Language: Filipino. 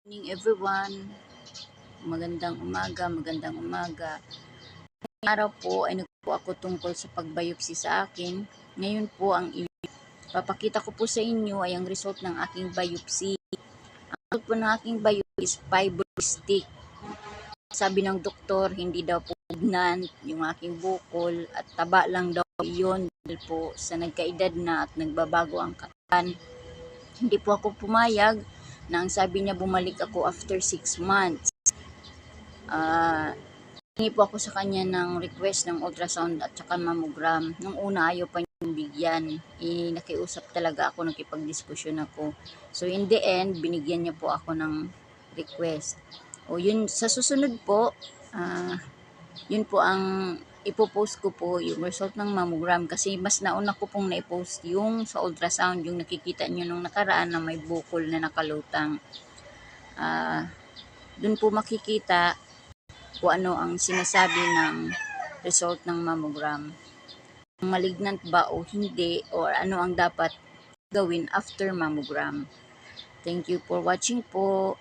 Morning everyone, magandang umaga. Ngayong araw po ay nagpo ako tungkol sa pagbiopsy sa akin. Ngayon po ang papakita ko po sa inyo ay ang result ng aking biopsy. Ang result po ng aking biopsy is fibrocystic. Sabi ng doktor, hindi daw po pregnant yung aking bukol at taba lang daw iyon dahil po sa nagkaedad na at nagbabago ang katawan. Hindi po ako pumayag na ang sabi niya bumalik ako after 6 months. Hingi po ako sa kanya ng request ng ultrasound at saka mammogram. Nung una ayaw pa niyang bigyan. Nakiusap talaga ako, nakipagdiskusyon ako. So in the end, binigyan niya po ako ng request. O yun, sa susunod po, yun po ang ipopost ko po, yung result ng mammogram. Kasi mas nauna ko pong naipost yung sa ultrasound, yung nakikita niyo nung nakaraan na may bukol na nakalutang. Dun po makikita kung ano ang sinasabi ng result ng mammogram. Malignant ba o hindi, or ano ang dapat gawin after mammogram. Thank you for watching po.